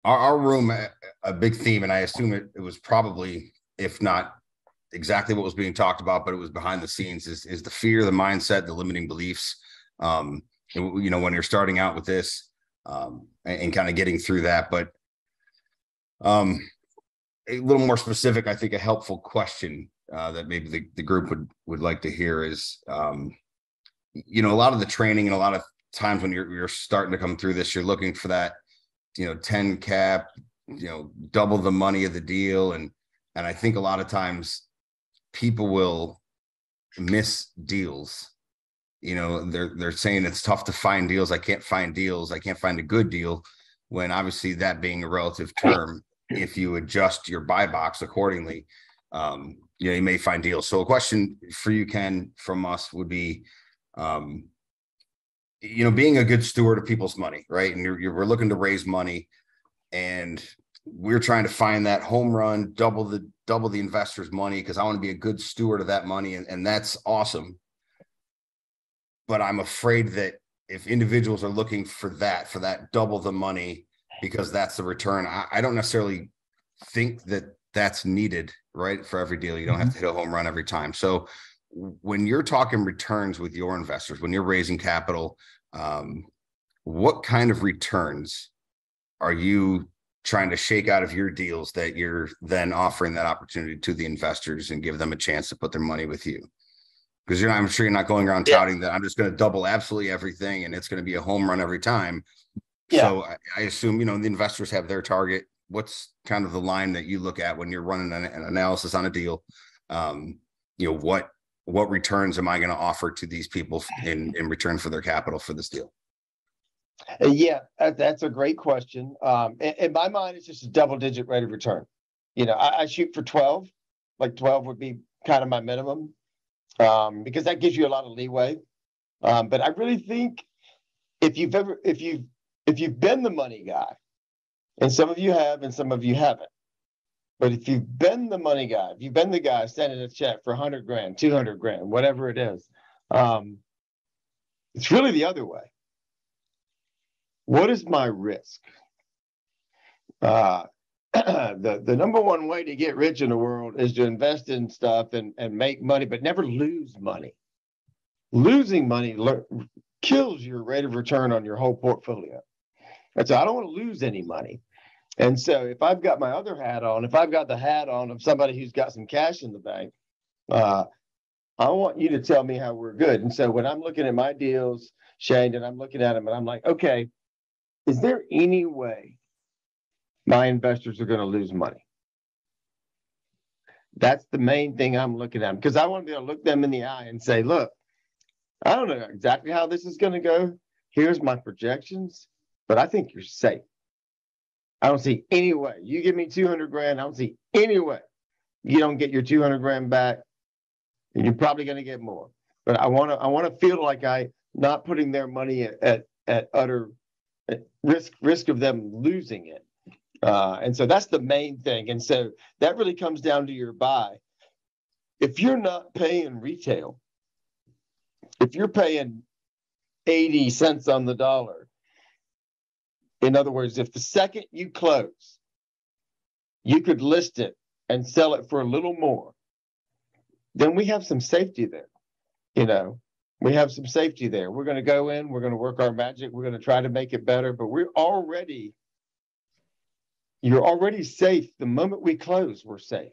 Our room, a big theme, and I assume it was probably, if not exactly what was being talked about, but it was behind the scenes, is the fear, the mindset, the limiting beliefs. When you're starting out with this, and kind of getting through that. But um, a little more specific, I think a helpful question that maybe the group would like to hear is, a lot of the training and a lot of times when you're starting to come through this, you're looking for that, 10 cap, double the money of the deal. And I think a lot of times people will miss deals. They're saying it's tough to find deals. I can't find deals. I can't find a good deal, when obviously that being a relative term, if you adjust your buy box accordingly, you may find deals. So a question for you, Ken, from us would be, being a good steward of people's money, right? And we're looking to raise money, and we're trying to find that home run, double the investor's money, because I want to be a good steward of that money, and that's awesome. But I'm afraid that if individuals are looking for that double the money, because that's the return, I don't necessarily think that that's needed, right? For every deal, you don't have to hit a home run every time. So when you're talking returns with your investors, when you're raising capital, what kind of returns are you trying to shake out of your deals that you're then offering that opportunity to the investors and give them a chance to put their money with you? Because I'm sure you're not going around touting that I'm just going to double absolutely everything and it's going to be a home run every time. Yeah. So I assume, the investors have their target. What's kind of the line that you look at when you're running an analysis on a deal? What returns am I going to offer to these people in return for their capital for this deal? Yeah, that's a great question. In my mind, it's just a double-digit rate of return. I shoot for 12. Like 12 would be kind of my minimum, because that gives you a lot of leeway. But I really think if you've been the money guy, and some of you have, and some of you haven't, but if you've been the money guy, if you've been the guy sending a check for 100 grand, 200 grand, whatever it is, it's really the other way. What is my risk? The number one way to get rich in the world is to invest in stuff and make money, but never lose money. Losing money kills your rate of return on your whole portfolio. And so I don't want to lose any money. And so if I've got my other hat on, if I've got the hat on of somebody who's got some cash in the bank, I want you to tell me how we're good. And so when I'm looking at my deals, Shane, and I'm looking at them and I'm like, okay, is there any way my investors are going to lose money? That's the main thing I'm looking at, because I want to be able to look them in the eye and say, look, I don't know exactly how this is going to go. Here's my projections, but I think you're safe. I don't see any way. You give me 200 grand, I don't see any way you don't get your 200 grand back, and you're probably going to get more. But I want to feel like I'm not putting their money at utter risk of them losing it. And so that's the main thing. And so that really comes down to your buy. If you're not paying retail, if you're paying 80 cents on the dollar, in other words, if the second you close, you could list it and sell it for a little more, then we have some safety there. We have some safety there. We're going to go in, we're going to work our magic, we're going to try to make it better, but you're already safe. The moment we close, we're safe.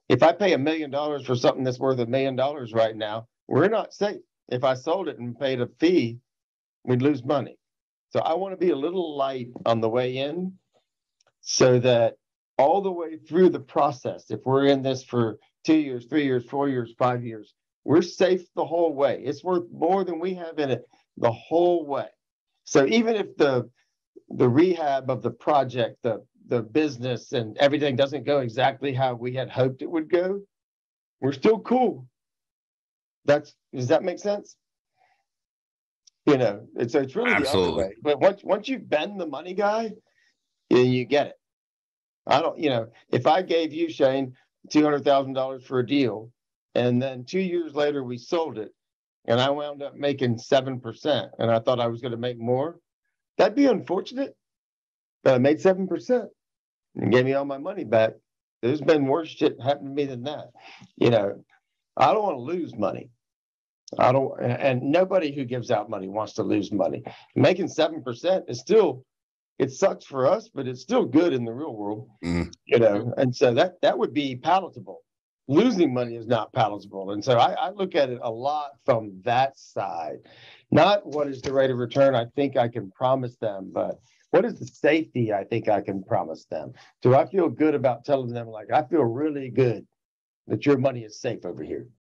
If I pay $1 million for something that's worth $1 million right now, we're not safe. If I sold it and paid a fee, we'd lose money. So I want to be a little light on the way in, so that all the way through the process, if we're in this for 2 years, 3 years, 4 years, 5 years, we're safe the whole way. It's worth more than we have in it the whole way. So even if the rehab of the project, the business and everything doesn't go exactly how we had hoped it would go, we're still cool. Does that make sense? It's really the other way. But once you bend the money guy, you get it. I don't, if I gave you, Shane, $200,000 for a deal, and then 2 years later we sold it, and I wound up making 7%, and I thought I was going to make more, that'd be unfortunate. made 7% and gave me all my money back. There's been worse shit happened to me than that. You know, I don't want to lose money. I don't, and nobody who gives out money wants to lose money. Making 7% is still, it sucks for us, but it's still good in the real world, you know. And so that would be palatable. Losing money is not palatable. And so I look at it a lot from that side. Not what is the rate of return I think I can promise them, but what is the safety I think I can promise them? Do I feel good about telling them, like, I feel really good that your money is safe over here?